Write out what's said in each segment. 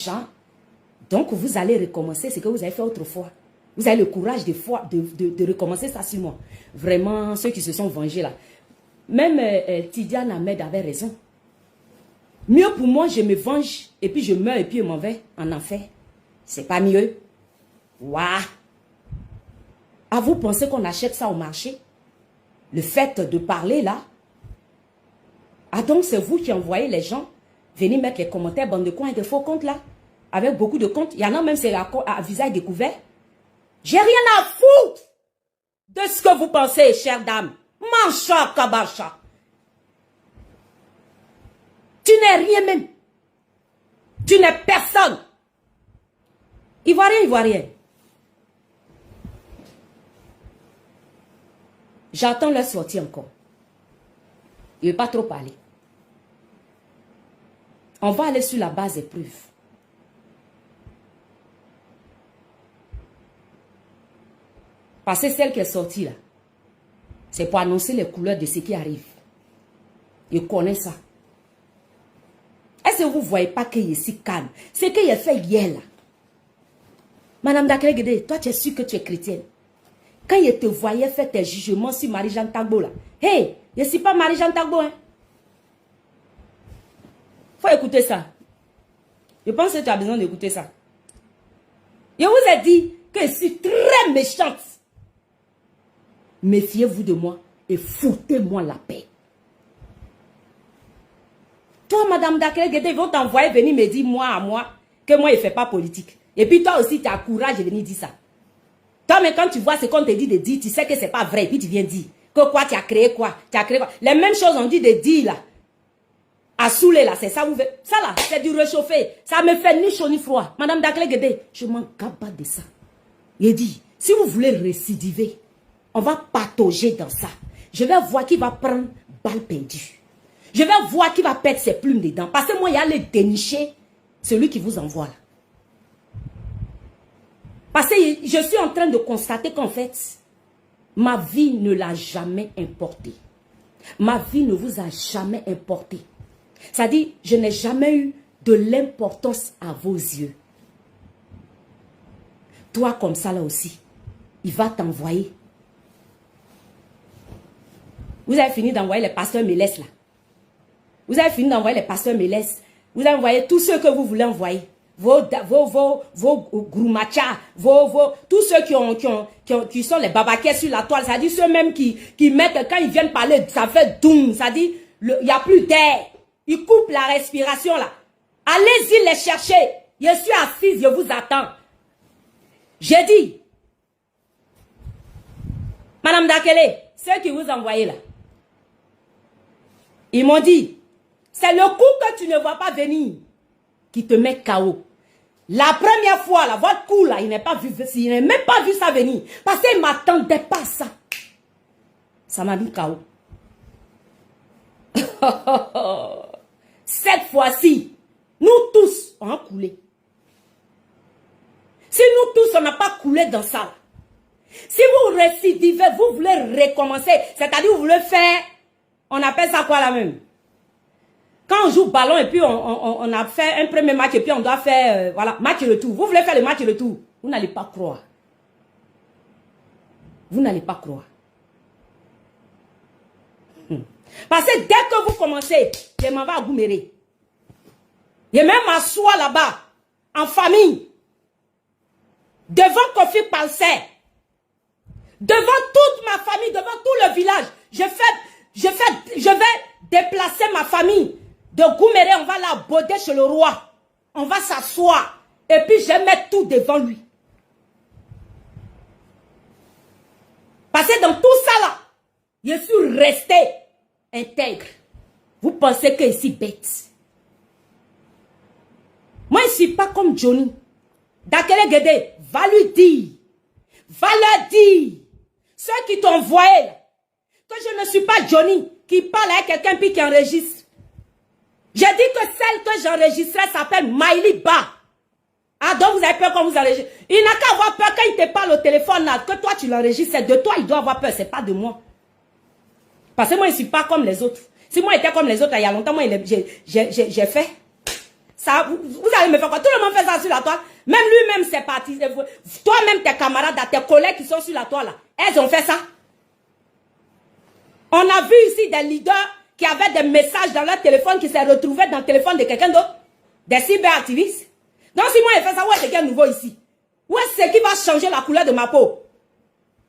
gens. Donc, vous allez recommencer ce que vous avez fait autrefois. Vous avez le courage de recommencer ça sur moi. Vraiment, ceux qui se sont vengés là. Même Tidiane Ahmed avait raison. Mieux pour moi, je me venge et puis je meurs et puis je m'en vais en enfer. C'est pas mieux. Waouh! À vous penser qu'on achète ça au marché? Le fait de parler là? Ah donc c'est vous qui envoyez les gens venir mettre les commentaires bande de coins et de faux comptes là? Avec beaucoup de comptes. Il y en a même c'est à visage découvert. J'ai rien à foutre de ce que vous pensez, chère dame. Mancha kabacha. Tu n'es rien même. Tu n'es personne. Ivoirien, Ivoirien. J'attends leur sortie encore. Il ne veut pas trop parler. On va aller sur la base des preuves. Parce que celle qui est sortie là, c'est pour annoncer les couleurs de ce qui arrive. Il connaît ça. Est-ce que vous ne voyez pas qu'il est si calme? Ce qu'il a fait hier là. Madame Dakelé, toi tu es sûre que tu es chrétienne. Quand il te voyait faire tes jugements sur Marie-Jeanne Tagbo là. Hey, je ne suis pas Marie-Jeanne Tagbo. Hein. Faut écouter ça. Je pense que tu as besoin d'écouter ça. Je vous ai dit que je suis très méchante. Méfiez-vous de moi et foutez-moi la paix. Toi, Madame Dakelé, ils vont t'envoyer venir me dire moi à moi que moi, je ne fais pas politique. Et puis toi aussi, tu as courage de venir dire ça. Toi, mais quand tu vois ce qu'on te dit de dire, tu sais que ce n'est pas vrai. Et puis tu viens dire que quoi, tu as créé quoi. Tu as créé quoi. Les mêmes choses on dit de dire là. À saouler là, c'est ça. Ça là, c'est du réchauffé. Ça me fait ni chaud ni froid. Madame Dakelé Guédé, je m'en gabasse de ça. Il dit, si vous voulez récidiver, on va patauger dans ça. Je vais voir qui va prendre balle perdue. Je vais voir qui va perdre ses plumes dedans. Parce que moi, il y a le dénicher, celui qui vous envoie là. Parce que je suis en train de constater qu'en fait, ma vie ne l'a jamais importé. Ma vie ne vous a jamais importé. C'est-à-dire, je n'ai jamais eu de l'importance à vos yeux. Toi, comme ça là aussi, il va t'envoyer. Vous avez fini d'envoyer les pasteurs Mélès là. Vous avez fini d'envoyer les pasteurs Mélès. Vous avez envoyé tous ceux que vous voulez envoyer. Vos Groumacha, tous ceux qui sont les babaquets sur la toile, c'est-à-dire ceux-mêmes qui mettent, quand ils viennent parler, ça fait doum, c'est-à-dire, il n'y a plus d'air. Ils coupent la respiration là. Allez-y les chercher. Je suis assise, je vous attends. J'ai dit, Madame Dakelé, ceux qui vous envoyaient là, ils m'ont dit, c'est le coup que tu ne vas pas venir qui te met KO. La première fois, là, votre coup, là, il n'est même pas vu ça venir. Parce qu'il ne m'attendait pas à ça. Ça m'a mis KO. Cette fois-ci, nous tous, on a coulé. Si nous tous, on n'a pas coulé dans ça, si vous récidivez, vous voulez recommencer, c'est-à-dire vous voulez faire, on appelle ça quoi là même? Quand on joue ballon et puis on a fait un premier match et puis on doit faire, voilà, match retour. Vous voulez faire le match retour? Vous n'allez pas croire. Vous n'allez pas croire. Parce que dès que vous commencez, je m'en vais à Gouméré. Je même m'assois là-bas, en famille, devant Kofi Palser, devant toute ma famille, devant tout le village. Je vais déplacer ma famille. De Gouméré, on va la boder chez le roi. On va s'asseoir. Et puis, je vais mettre tout devant lui. Parce que dans tout ça là, je suis resté intègre. Vous pensez que je suis bête. Moi, je ne suis pas comme Johnny. Dakelé Guédé, va lui dire. Va leur dire. Ceux qui t'ont envoyé, que je ne suis pas Johnny, qui parle à quelqu'un puis qui enregistre. J'ai dit que celle que j'enregistrais s'appelle Maïli Ba. Ah, donc vous avez peur quand vous enregistrez. Il n'a qu'à avoir peur quand il te parle au téléphone là, que toi tu l'enregistres. C'est de toi il doit avoir peur, c'est pas de moi. Parce que moi je ne suis pas comme les autres. Si moi j'étais comme les autres il y a longtemps, moi j'ai fait. Ça, vous allez me faire quoi? Tout le monde fait ça sur la toile. Même lui-même, c'est parti. Toi-même, tes camarades, tes collègues qui sont sur la toile, là, elles ont fait ça. On a vu ici des leaders qui avaient des messages dans leur téléphone qui s'est retrouvé dans le téléphone de quelqu'un d'autre. Des cyberactivistes. Donc si moi, je fais ça, où est-ce qu'il y a nouveau ici? Où est-ce qui va changer la couleur de ma peau?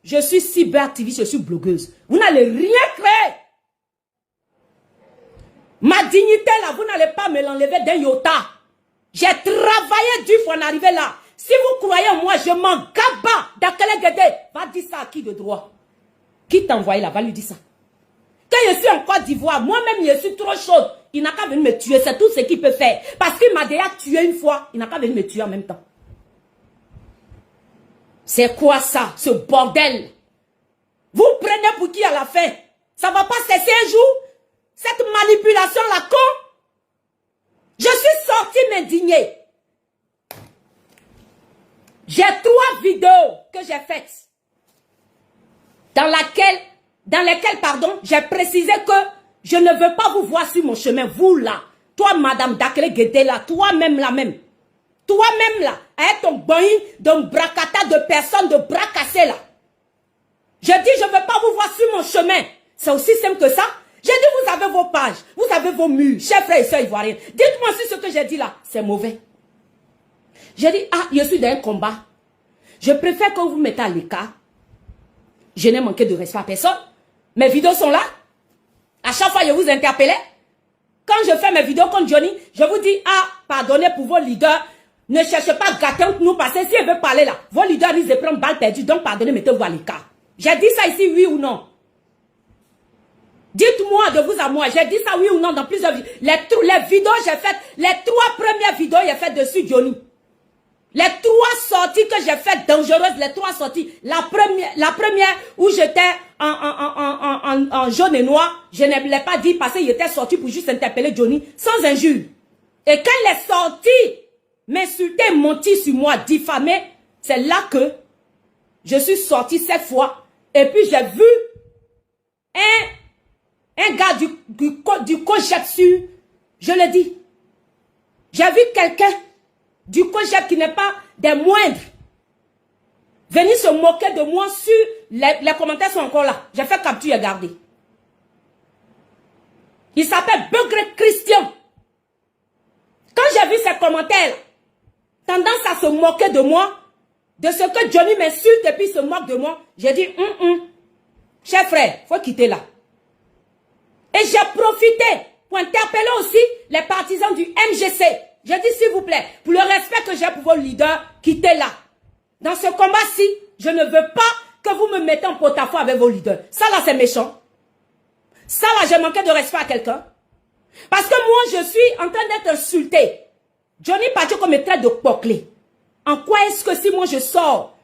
Je suis cyberactiviste, je suis blogueuse. Vous n'allez rien créer. Ma dignité là, vous n'allez pas me l'enlever d'un iota. J'ai travaillé dur pour en arriver là. Si vous croyez en moi, je m'en gaba. Dakele Guédé, va dire ça à qui de droit? Qui t'a envoyé là? Va lui dire ça. Quand je suis en Côte d'Ivoire, moi-même je suis trop chaude. Il n'a qu'à venir me tuer, c'est tout ce qu'il peut faire. Parce qu'il m'a déjà tué une fois, il n'a qu'à venir me tuer en même temps. C'est quoi ça, ce bordel? Vous prenez pour qui à la fin? Ça ne va pas cesser un jour? Cette manipulation-là, con? Je suis sorti m'indigner. J'ai 3 vidéos que j'ai faites. Dans lesquelles, pardon, j'ai précisé que je ne veux pas vous voir sur mon chemin. Vous là, toi, Madame Dakele Guédé là, toi-même là même. Toi-même là, avec ton boing d'un bracata de personnes, de bras cassés là. Je dis, je ne veux pas vous voir sur mon chemin. C'est aussi simple que ça. J'ai dit, vous avez vos pages, vous avez vos murs, chers frères et sœurs ivoiriens. Dites-moi si ce que j'ai dit là, c'est mauvais. J'ai dit, ah, je suis dans un combat. Je préfère que vous me mettez à l'écart. Je n'ai manqué de respect à personne. Mes vidéos sont là. À chaque fois, je vous interpellais. Quand je fais mes vidéos contre Johnny, je vous dis, ah, pardonnez pour vos leaders. Ne cherchez pas à gâter entre nous parce que si elle veut parler là, vos leaders risquent de prendre balle perdue. Donc, pardonnez, mettez-vous à l'écart. J'ai dit ça ici, oui ou non? Dites-moi de vous à moi, j'ai dit ça oui ou non dans plusieurs vidéos. Les vidéos j'ai faites, les 3 premières vidéos j'ai faites dessus Johnny. Les 3 sorties que j'ai faites dangereuses, les 3 sorties. La première où j'étais en jaune et noir, je ne l'ai pas dit parce qu'il était sorti pour juste interpeller Johnny sans injure. Et quand il est sorti, m'insulter, mentir sur moi, diffamer, c'est là que je suis sorti cette fois. Et puis j'ai vu un gars du COJEP, je le dis. J'ai vu quelqu'un du COJEP qui n'est pas des moindres venir se moquer de moi sur les commentaires sont encore là. J'ai fait capture et garder. Il s'appelle Begré Christian. Quand j'ai vu ces commentaires, tendance à se moquer de moi, de ce que Johnny m'insulte et puis se moque de moi, j'ai dit, cher frère, il faut quitter là. Et j'ai profité pour interpeller aussi les partisans du MGC. J'ai dit, s'il vous plaît, pour le respect que j'ai pour vos leaders, quittez là. Dans ce combat-ci, je ne veux pas que vous me mettez en porte-à-faux avec vos leaders. Ça là, c'est méchant. Ça là, j'ai manqué de respect à quelqu'un. Parce que moi, je suis en train d'être insulté. Johnny Pacheco me traite de poclé. En quoi est-ce que si moi je sors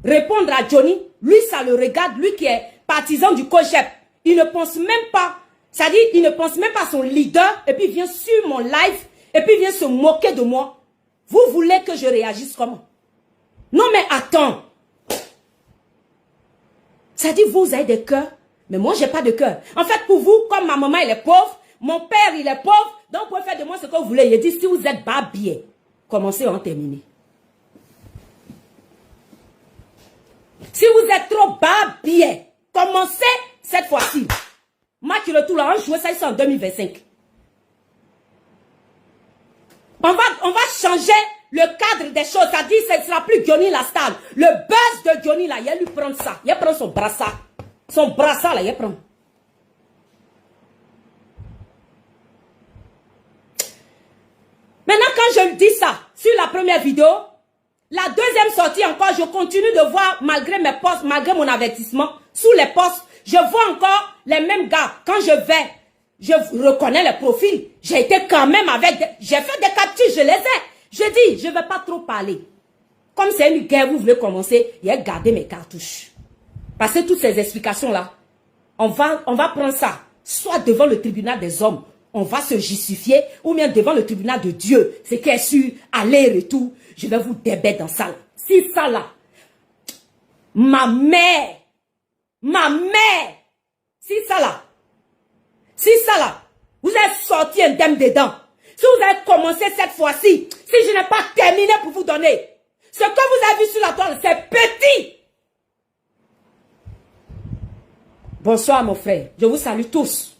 répondre à Johnny, lui ça le regarde, lui qui est partisan du COJEP, il ne pense même pas, c'est-à-dire il ne pense même pas à son leader, et puis il vient sur mon live, et puis il vient se moquer de moi. Vous voulez que je réagisse comment? Non mais attends. C'est-à-dire vous avez des cœurs, mais moi j'ai pas de cœur. En fait pour vous, comme ma maman elle est pauvre, mon père il est pauvre, donc vous pouvez faire de moi ce que vous voulez. Il dit si vous êtes babier, commencez à en terminer. Si vous êtes trop babier, commencez cette fois-ci. Match retour là, on joue ça ici en 2025. On va changer le cadre des choses. Ça dit ce ne sera plus Johnny la star. Le buzz de Johnny là, il lui prend ça. Il prend son brassard. Son brassard là, il prend. Maintenant quand je dis ça, sur la première vidéo, la deuxième sortie encore, je continue de voir, malgré mes posts, malgré mon avertissement, sous les posts, je vois encore les mêmes gars. Quand je vais, je reconnais les profils. J'ai été quand même avec, j'ai fait des captures, je les ai. Je dis, je ne vais pas trop parler. Comme c'est une guerre, vous voulez commencer, il a gardé mes cartouches. Parce que toutes ces explications-là, on va prendre ça, soit devant le tribunal des hommes, on va se justifier, ou bien devant le tribunal de Dieu, c'est qui est sûr, aller-retour, je vais vous débattre dans ça là. Si ça là, ma mère, si ça là, vous êtes sorti indemne dedans. Si vous avez commencé cette fois-ci, si je n'ai pas terminé pour vous donner, ce que vous avez vu sur la toile, c'est petit. Bonsoir mon frère, je vous salue tous.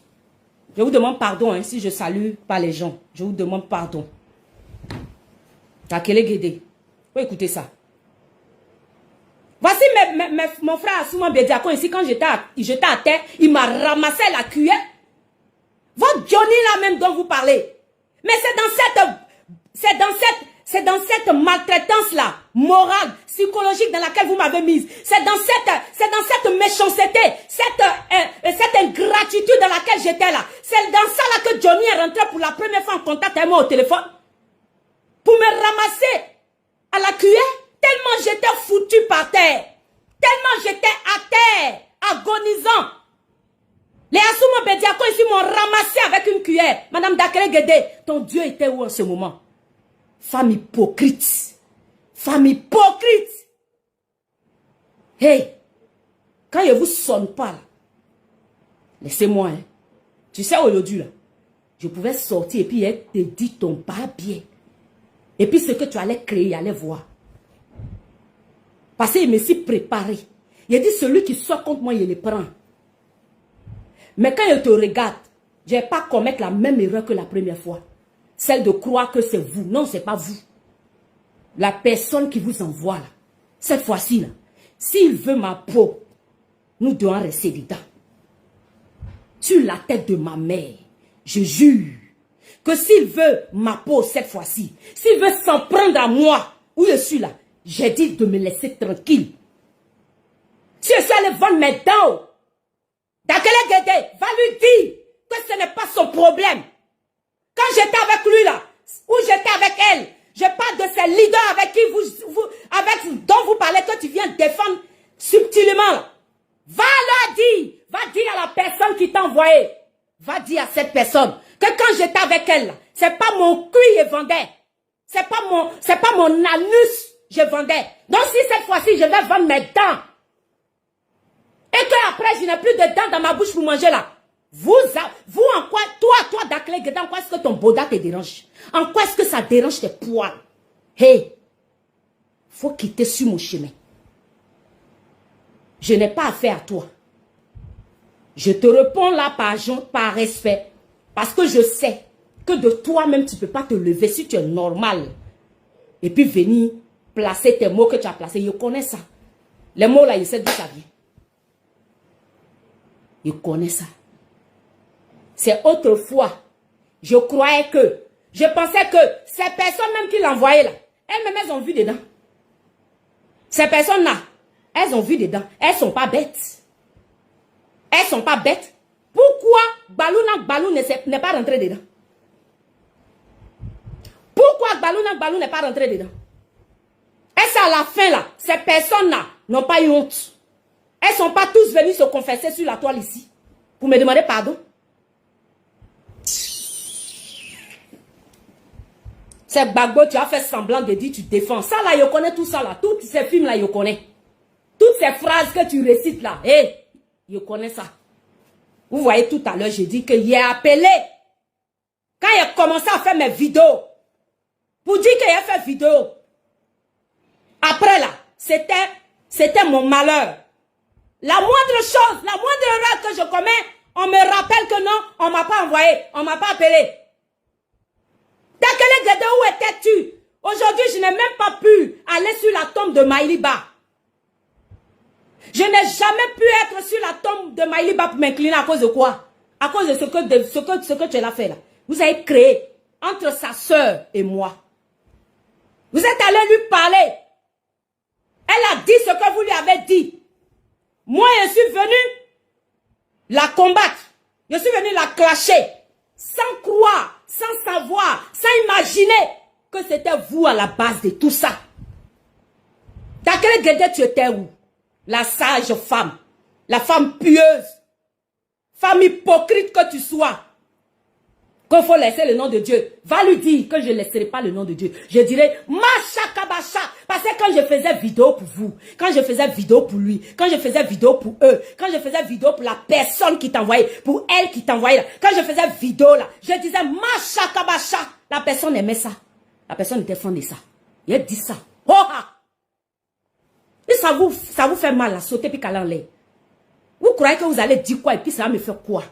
Je vous demande pardon hein, si je salue pas les gens. Je vous demande pardon. Takele Guédé. Vous écoutez ça. Voici mon frère Assouman Bediakon ici, quand j'étais à terre, il m'a ramassé la cuillère. Votre Johnny là même dont vous parlez. Mais c'est dans cette maltraitance là, morale, psychologique dans laquelle vous m'avez mise. C'est dans cette méchanceté, cette ingratitude dans laquelle j'étais là. C'est dans ça là que Johnny est rentré pour la première fois en contact avec moi au téléphone. Pour me ramasser à la cuillère, tellement j'étais foutu par terre. Tellement j'étais à terre, agonisant. Les Assouman Bediakon ici m'ont ramassé avec une cuillère. Madame Dakele Guédé, ton Dieu était où en ce moment? Femme hypocrite. Femme hypocrite. Hey, quand je ne vous sonne pas, laissez-moi. Hein. Tu sais, aujourd'hui, là, je pouvais sortir et puis te dire ton barbier. Et puis ce que tu allais créer, il allait voir. Parce qu'il me suis préparé. Il a dit, celui qui sort contre moi, il le prend. Mais quand il te regarde, je ne vais pas commettre la même erreur que la première fois. Celle de croire que c'est vous. Non, ce n'est pas vous. La personne qui vous envoie là, cette fois-ci là, s'il veut ma peau, nous devons rester dedans. Sur la tête de ma mère, je jure que s'il veut ma peau cette fois-ci, s'il veut s'en prendre à moi, où je suis là, j'ai dit de me laisser tranquille. Si je suis allé vendre mes dents, Dakele Guédé va lui dire que ce n'est pas son problème. Quand j'étais avec lui là, ou j'étais avec elle, je parle de ces leaders avec qui dont vous parlez que tu viens défendre subtilement là. Va leur dire, va dire à la personne qui t'a envoyé, va dire à cette personne que quand j'étais avec elle là, c'est pas mon cul je vendais, c'est pas mon anus je vendais. Donc si cette fois-ci je vais vendre mes dents, et que après je n'ai plus de dents dans ma bouche pour manger là, vous en quoi, toi Dakele Guédé, en quoi est-ce que ton boda te dérange? En quoi est-ce que ça dérange tes poils? Hey, faut quitter sur mon chemin. Je n'ai pas affaire à toi. Je te réponds là par respect. Parce que je sais que de toi-même, tu ne peux pas te lever si tu es normal. Et puis venir placer tes mots que tu as placés. Je connais ça. Les mots là, je sais d'où ça vient. Je connais ça. C'est autrefois. Je croyais que, je pensais que ces personnes même qui l'envoyaient là, elles-mêmes, elles ont vu dedans. Ces personnes-là, elles ont vu dedans. Elles ne sont pas bêtes. Elles ne sont pas bêtes. Pourquoi Balou n'est pas rentré dedans? Pourquoi Balou n'est pas rentré dedans? Est-ce à la fin là, ces personnes-là n'ont pas eu honte? Elles ne sont pas tous venues se confesser sur la toile ici pour me demander pardon? C'est Gbagbo, tu as fait semblant de dire tu défends. Ça là, je connais tout ça là. Tous ces films là, je connais. Toutes ces phrases que tu récites là, hey, je connais ça. Vous voyez tout à l'heure, j'ai dit que j'ai appelé. Quand j'ai commencé à faire mes vidéos, pour dire que j'ai fait vidéo. Après là, c'était mon malheur. La moindre chose, la moindre erreur que je commets, on me rappelle que non, on ne m'a pas envoyé, on ne m'a pas appelé. Dakele Guédé, où étais-tu? Aujourd'hui, je n'ai même pas pu aller sur la tombe de Maïliba. Je n'ai jamais pu être sur la tombe de Maïliba pour m'incliner à cause de quoi? À cause de ce que tu as fait là. Vous avez créé entre sa soeur et moi. Vous êtes allé lui parler. Elle a dit ce que vous lui avez dit. Moi, je suis venu la combattre. Je suis venu la clasher. Sans croire, sans savoir, sans imaginer que c'était vous à la base de tout ça. Dakele Guédé, tu étais où? La sage femme, la femme pieuse, femme hypocrite que tu sois. Qu'il faut laisser le nom de Dieu. Va lui dire que je ne laisserai pas le nom de Dieu. Je dirai, Macha Kabacha. Parce que quand je faisais vidéo pour vous, quand je faisais vidéo pour lui, quand je faisais vidéo pour eux, quand je faisais vidéo pour la personne qui t'envoyait, pour elle qui t'envoyait, quand je faisais vidéo là, je disais, Macha Kabacha. La personne aimait ça. La personne était fan de ça. Il a dit ça. Oh, ah. Et ça vous fait mal à sauter puis caler en l'air. Vous croyez que vous allez dire quoi et puis ça va me faire quoi?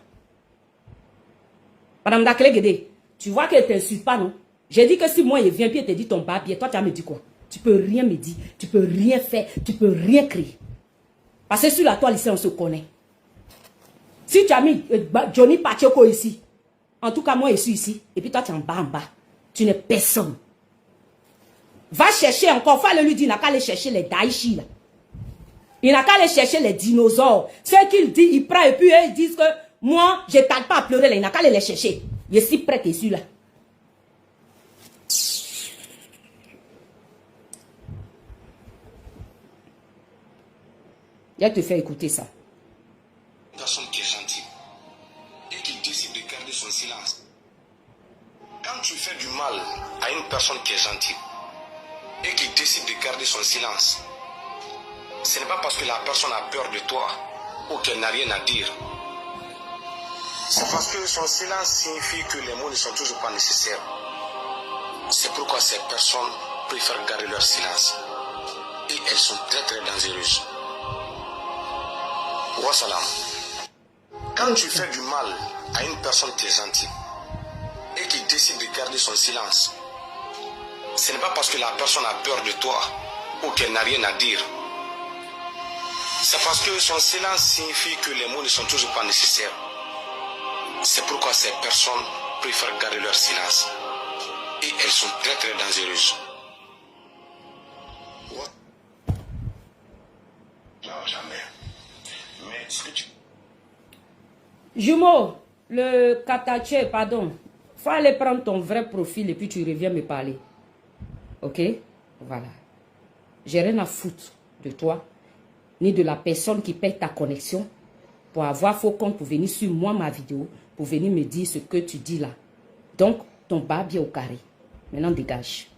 Madame Dakele Guédé, tu vois qu'elle ne t'insulte pas, non? J'ai dit que si moi il vient puis il te dit ton papier, toi tu vas me dire quoi? Tu peux rien me dire, tu peux rien faire, tu peux rien créer. Parce que sur la toile ici on se connaît. Si tu as mis Johnny Pachoko ici, en tout cas moi je suis ici, et puis toi tu es en bas, tu n'es personne. Va chercher encore, faut lui dire, il n'a qu'à aller chercher les Daichi là. Il n'a qu'à aller chercher les dinosaures. Ceux qu'il dit, il prend et puis ils disent que moi, je ne tarde pas à pleurer là, il n'a qu'à aller les chercher. Je suis prêt et suis là. Je te fais écouter ça. Une personne qui est gentille et qui décide de garder son silence. Quand tu fais du mal à une personne qui est gentille et qui décide de garder son silence, ce n'est pas parce que la personne a peur de toi ou qu'elle n'a rien à dire. C'est parce que son silence signifie que les mots ne sont toujours pas nécessaires. C'est pourquoi ces personnes préfèrent garder leur silence. Et elles sont très très dangereuses. Wassalam. Quand tu fais du mal à une personne qui est gentille et qui décide de garder son silence, ce n'est pas parce que la personne a peur de toi ou qu'elle n'a rien à dire. C'est parce que son silence signifie que les mots ne sont toujours pas nécessaires. C'est pourquoi ces personnes préfèrent garder leur silence. Et elles sont très très dangereuses. Non, jamais. Mais ce que tu... Jumeau, le kataché, pardon. Faut aller prendre ton vrai profil et puis tu reviens me parler. Ok? Voilà. J'ai rien à foutre de toi, ni de la personne qui paye ta connexion pour avoir faux compte pour venir sur moi, ma vidéo, pour venir me dire ce que tu dis là. Donc, ton bas bien au carré. Maintenant, dégage.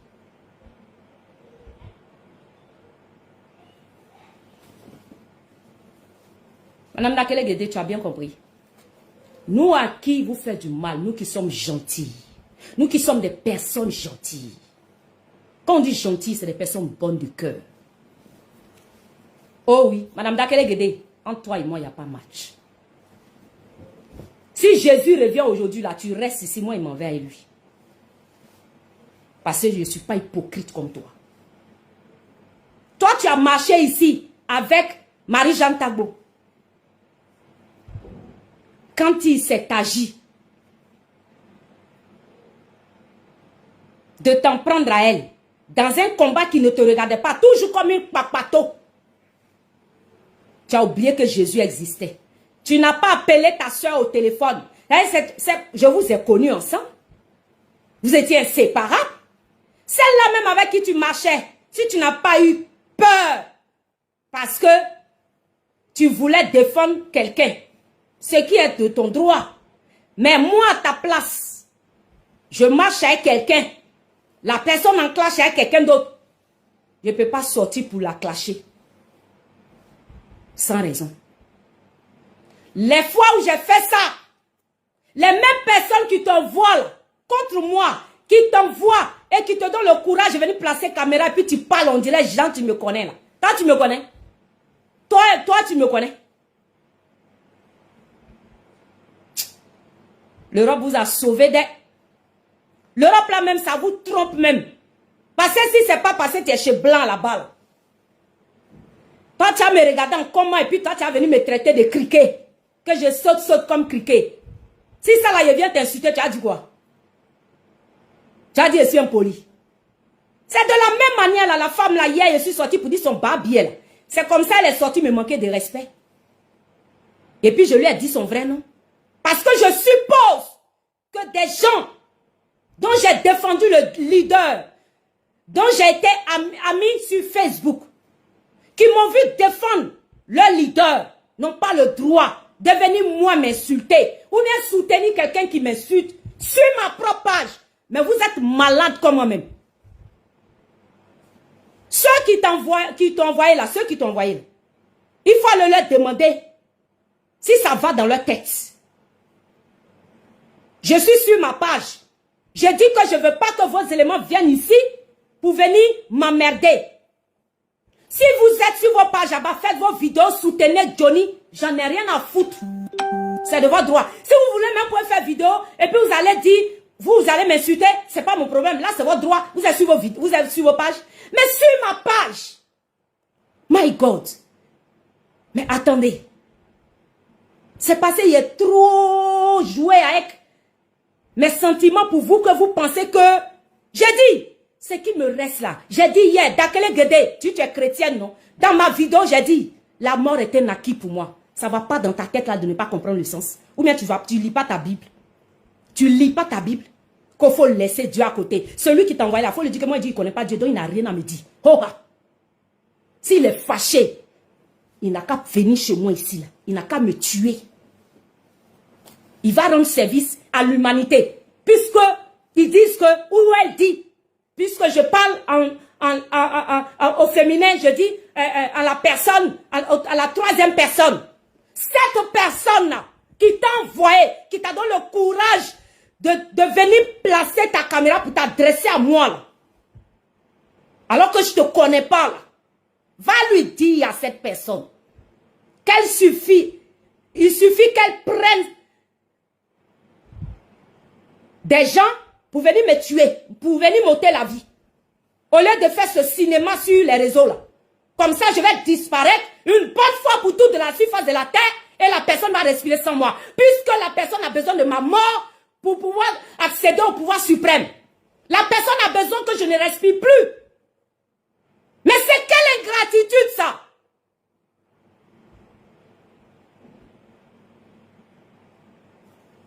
Madame Dakele Guédé, tu as bien compris. Nous à qui vous faites du mal, nous qui sommes gentils, nous qui sommes des personnes gentilles. Quand on dit gentil, c'est des personnes bonnes du cœur. Oh oui, Madame Dakele Guédé, entre toi et moi, il n'y a pas match. Si Jésus revient aujourd'hui là, tu restes ici, moi il m'en vais avec lui. Parce que je ne suis pas hypocrite comme toi. Toi, tu as marché ici avec Marie-Jeanne Tagbo. Quand il s'est agi de t'en prendre à elle, dans un combat qui ne te regardait pas, toujours comme une papato, tu as oublié que Jésus existait. Tu n'as pas appelé ta soeur au téléphone. Je vous ai connus ensemble. Vous étiez inséparables. Celle-là même avec qui tu marchais, si tu n'as pas eu peur, parce que tu voulais défendre quelqu'un, ce qui est de ton droit. Mais moi, à ta place, je marche avec quelqu'un. La personne en clash avec quelqu'un d'autre. Je ne peux pas sortir pour la clasher. Sans raison. Les fois où j'ai fait ça, les mêmes personnes qui t'envoient contre moi, qui t'envoient et qui te donnent le courage de venir placer caméra et puis tu parles, on dirait, Jean, tu me connais là. Toi, tu me connais. Toi, tu me connais. L'Europe vous a sauvé des... L'Europe là même, ça vous trompe même. Parce que si c'est pas parce que tu es chez Blanc là-bas. Là. Toi, tu as me regardé en comment et puis toi, tu as venu me traiter de criquet. Que je saute comme criquet. Si ça là, je viens t'insulter, tu as dit quoi? Tu as dit, je suis impoli. C'est de la même manière là, la femme là, hier, je suis sortie pour dire son barbier là. C'est comme ça, elle est sortie me manquer de respect. Et puis, je lui ai dit son vrai nom. Parce que je suppose que des gens dont j'ai défendu le leader, dont j'ai été ami sur Facebook, qui m'ont vu défendre le leader, n'ont pas le droit de venir moi m'insulter ou bien soutenir quelqu'un qui m'insulte sur ma propre page. Mais vous êtes malade comme moi-même. Ceux qui t'ont envoyé là, ceux qui t'ont envoyé là, il faut leur demander si ça va dans leur tête. Je suis sur ma page. J'ai dit que je ne veux pas que vos éléments viennent ici pour venir m'emmerder. Si vous êtes sur vos pages là-bas, faites vos vidéos, soutenez Johnny. J'en ai rien à foutre. C'est de votre droit. Si vous voulez même pouvoir faire vidéo et puis vous allez dire, vous allez m'insulter, c'est pas mon problème. Là, c'est votre droit. Vous êtes sur vos vidéos, vous êtes sur vos pages. Mais sur ma page, my God. Mais attendez. C'est passé, il est trop joué avec mes sentiments pour vous que vous pensez que... J'ai dit, ce qui me reste là. J'ai dit hier, Dakele Gede, tu es chrétienne, non? Dans ma vidéo, j'ai dit, la mort est un acquis pour moi. Ça ne va pas dans ta tête là de ne pas comprendre le sens. Ou bien tu lis pas ta Bible. Tu lis pas ta Bible. Qu'il faut laisser Dieu à côté. Celui qui t'envoie là, il faut lui dire que moi, il dit qu'il ne connaît pas Dieu, donc il n'a rien à me dire. Oh, s'il est fâché, il n'a qu'à venir chez moi ici. Là. Il n'a qu'à me tuer. Il va rendre service à l'humanité. Puisque ils disent que, ou elle dit, puisque je parle au féminin, je dis à la personne, à la troisième personne. Cette personne-là qui t'a envoyé, qui t'a donné le courage de venir placer ta caméra pour t'adresser à moi, là. Alors que je ne te connais pas, là. Va lui dire à cette personne qu'elle suffit, il suffit qu'elle prenne des gens pour venir me tuer, pour venir m'ôter la vie. Au lieu de faire ce cinéma sur les réseaux là. Comme ça, je vais disparaître une bonne fois pour toutes de la surface de la terre et la personne va respirer sans moi. Puisque la personne a besoin de ma mort pour pouvoir accéder au pouvoir suprême. La personne a besoin que je ne respire plus. Mais c'est quelle ingratitude ça?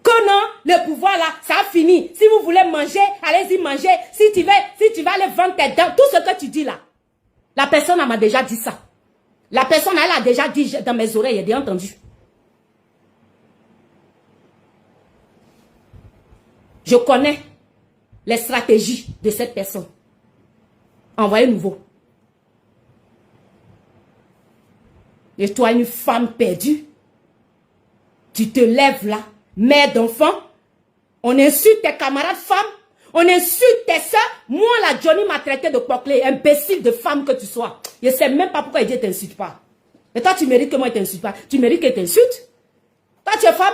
Que non, le pouvoir là, ça a fini. Si vous voulez manger, allez-y manger. Si tu vas aller vendre tes dents, tout ce que tu dis là. La personne m'a déjà dit ça. La personne, elle a déjà dit dans mes oreilles, j'ai déjà entendu. Je connais les stratégies de cette personne. Envoyez nouveau. Et toi, une femme perdue, tu te lèves là, mère d'enfant, on insulte tes camarades femmes, on insulte tes soeurs. Moi, la Johnny m'a traité de coquelet, imbécile de femme que tu sois. Je ne sais même pas pourquoi il dit ne t'insulte pas. Et toi, tu mérites que moi, il ne t'insulte pas. Tu mérites qu'il t'insulte. Toi, tu es femme.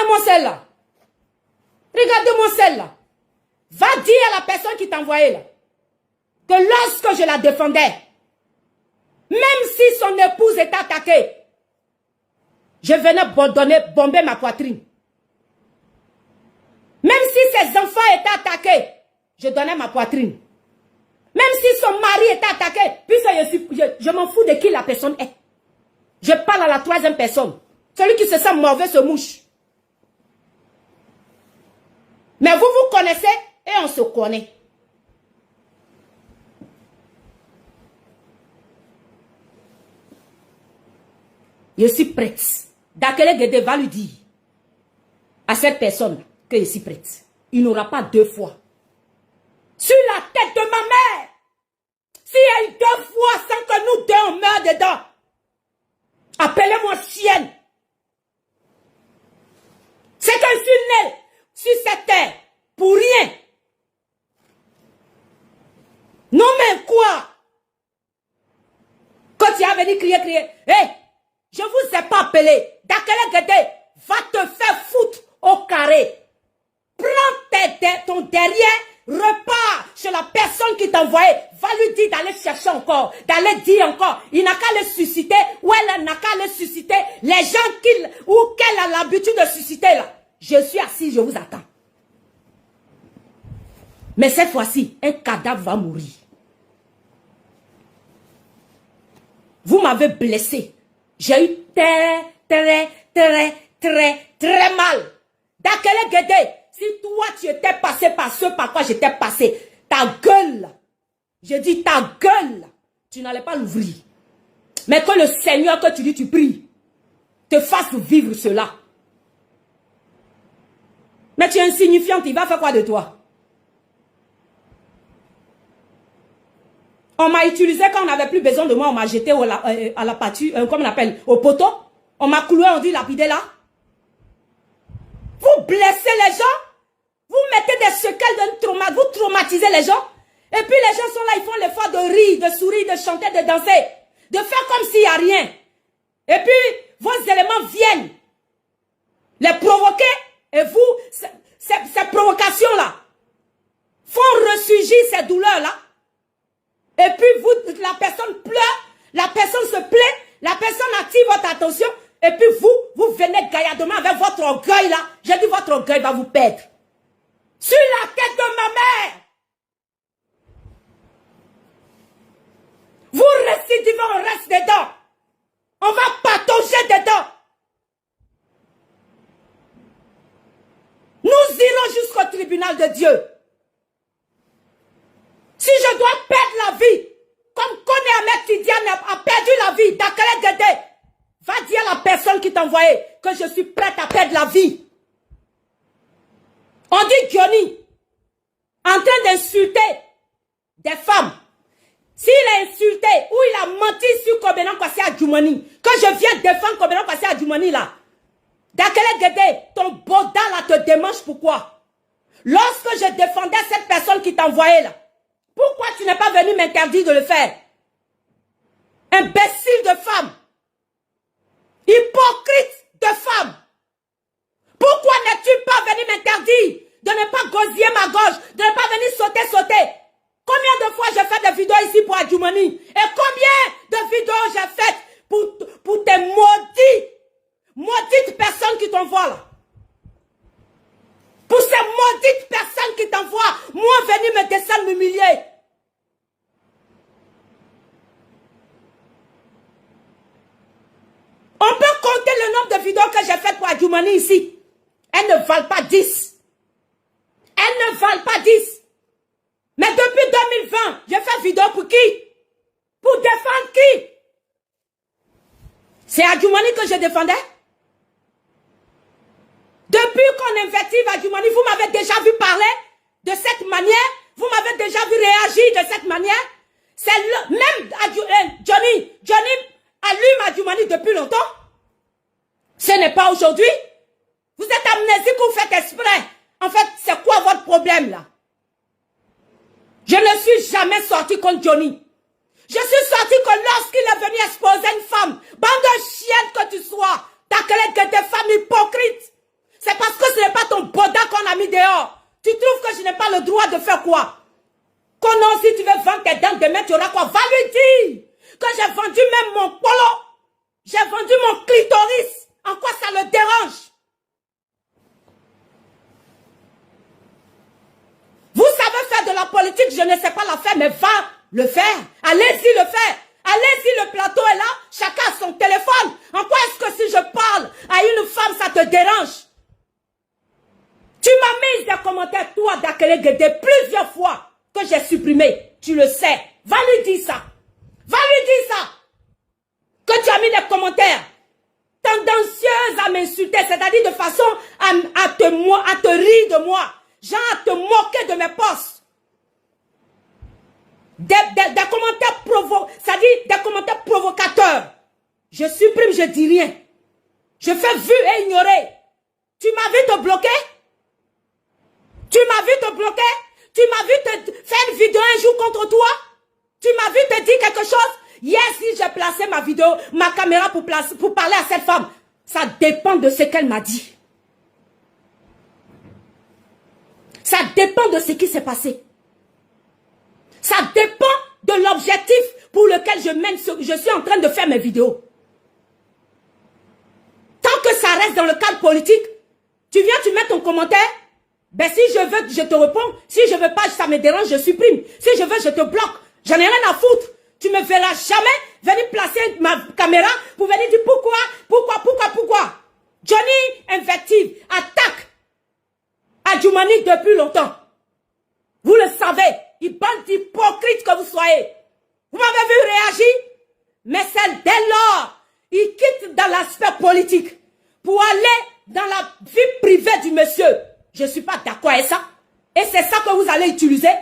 Et-moi celle-là. Regardez-moi celle-là. Va dire à la personne qui t'a envoyé là, que lorsque je la défendais, même si son épouse était attaquée, je venais bomber ma poitrine. Même si ses enfants étaient attaqués, je donnais ma poitrine. Même si son mari était attaqué, puisque je m'en fous de qui la personne est. Je parle à la troisième personne. Celui qui se sent mauvais se mouche. Mais vous vous connaissez et on se connaît. Je suis prête. Dakele Gede va lui dire à cette personne que je suis prête. Il n'aura pas deux fois. Sur la tête de ma mère. S'il y a eu deux fois sans que nous deux on meure dedans. Appelez-moi chienne. C'est que je suis né sur cette terre pour rien. Non mais quoi? Quand tu as venu crier, hey, je vous ai pas appelé. Dakele Gede va te faire foutre au carré. Prends ton derrière, repars chez la personne qui t'a envoyé. Va lui dire d'aller chercher encore, d'aller dire encore. Il n'a qu'à le susciter, ou elle n'a qu'à le susciter. Les gens qu'elle a l'habitude de susciter là. Je suis assis, je vous attends. Mais cette fois-ci, un cadavre va mourir. Vous m'avez blessé. J'ai eu très mal. Dakele Gede, si toi tu étais passé par ce par quoi j'étais passé, ta gueule, je dis ta gueule, tu n'allais pas l'ouvrir. Mais que le Seigneur que tu dis, tu pries, te fasse vivre cela. Mais tu es insignifiante, il va faire quoi de toi? On m'a utilisé quand on n'avait plus besoin de moi, on m'a jeté à la pâture, comme on appelle, au poteau. On m'a cloué, on dit lapidé là. Vous blessez les gens, vous mettez des séquelles d'un trauma, vous traumatisez les gens. Et puis les gens sont là, ils font l'effort de rire, de sourire, de chanter, de danser. De faire comme s'il n'y a rien. Et puis, vos éléments viennent les provoquer. Et vous, ces provocations-là font ressurgir ces douleurs-là. Et puis, vous, la personne pleure, la personne se plaît, la personne attire votre attention. Et puis vous venez gaillardement avec votre orgueil là. J'ai dit votre orgueil va vous perdre. Sur la tête de ma mère. Vous récidivez, on reste dedans. On va patauger dedans. Nous irons jusqu'au tribunal de Dieu. Si je dois perdre la vie, comme Kone Ahmed Tidiane a perdu la vie, Dakele Gede, va dire à la personne qui t'a envoyé que je suis prête à perdre la vie. On dit Johnny, en train d'insulter des femmes. S'il a insulté ou il a menti sur Kobenan Kwasi Adjoumani, que je viens défendre Kobenan Kwasi Adjoumani là, Dakele Gede, ton boda là te démange pourquoi? Lorsque je défendais cette personne qui t'a envoyé là, pourquoi tu n'es pas venu m'interdire de le faire? Imbécile de femme. Hypocrite de femme. Pourquoi n'es-tu pas venu m'interdire de ne pas gosiller ma gorge, de ne pas venir sauter? Combien de fois j'ai fait des vidéos ici pour Adjoumani? Et combien de vidéos j'ai faites pour tes maudites personnes qui t'envoient là? Pour ces maudites personnes qui t'envoient, moi venir me descendre, m'humilier. On peut compter le nombre de vidéos que j'ai faites pour Adjoumani ici. Elles ne valent pas 10. Elles ne valent pas 10. Mais depuis 2020, j'ai fait vidéo pour qui? Pour défendre qui? C'est Adjoumani que je défendais? Depuis qu'on investit Adjoumani, vous m'avez déjà vu parler de cette manière? Vous m'avez déjà vu réagir de cette manière? C'est même Johnny allume Adjoumani depuis longtemps. Ce n'est pas aujourd'hui. Vous êtes amnésique ou vous faites exprès. En fait, c'est quoi votre problème là? Je ne suis jamais sorti contre Johnny. Je suis sorti que lorsqu'il est venu exposer une femme, bande de chienne que tu sois, t'as que des femmes hypocrites. C'est parce que ce n'est pas ton boda qu'on a mis dehors. Tu trouves que je n'ai pas le droit de faire quoi? Qu'on non, si tu veux vendre tes dents demain, tu auras quoi? Va lui dire que j'ai vendu même mon polo. J'ai vendu mon clitoris. En quoi ça le dérange? Vous savez faire de la politique, je ne sais pas la faire, mais va le faire. Allez-y le faire. Allez-y, le plateau est là. Chacun a son téléphone. En quoi est-ce que si je parle à une femme, ça te dérange? Tu m'as mis des commentaires, toi, Dakele Gede, plusieurs fois que j'ai supprimé. Tu le sais. Va lui dire ça. Va lui dire ça. Que tu as mis des commentaires tendancieuses à m'insulter, c'est-à-dire de façon à te rire de moi. Genre à te moquer de mes posts. Des commentaires c'est-à-dire des commentaires provocateurs. Je supprime, je dis rien. Je fais vu et ignorer. Tu m'as vu te bloquer? Tu m'as vu te bloquer? Tu m'as vu te faire une vidéo un jour contre toi? Tu m'as vu te dire quelque chose? Hier, si j'ai placé ma vidéo, ma caméra pour parler à cette femme, ça dépend de ce qu'elle m'a dit. Ça dépend de ce qui s'est passé. Ça dépend de l'objectif pour lequel je suis en train de faire mes vidéos. Tant que ça reste dans le cadre politique, tu viens, tu mets ton commentaire. Ben si je veux, je te réponds. Si je veux pas, ça me dérange, je supprime. Si je veux, je te bloque. J'en ai rien à foutre. Tu me verras jamais venir placer ma caméra pour venir dire pourquoi. Johnny invective, attaque Adjoumani depuis longtemps. Vous le savez, il bande d'hypocrites que vous soyez. Vous m'avez vu réagir? Mais c'est dès lors, il quitte dans l'aspect politique pour aller dans la vie privée du monsieur. Je ne suis pas d'accord avec ça. Et c'est ça que vous allez utiliser.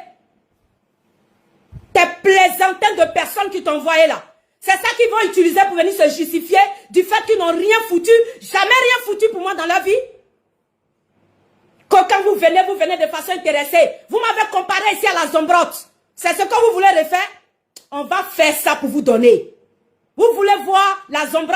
Tes plaisantins de personnes qui t'ont envoyé là. C'est ça qu'ils vont utiliser pour venir se justifier du fait qu'ils n'ont rien foutu, jamais rien foutu pour moi dans la vie. Quand vous venez de façon intéressée. Vous m'avez comparé ici à la Zombrotte. C'est ce que vous voulez refaire? On va faire ça pour vous donner. Vous voulez voir la Zombrotte?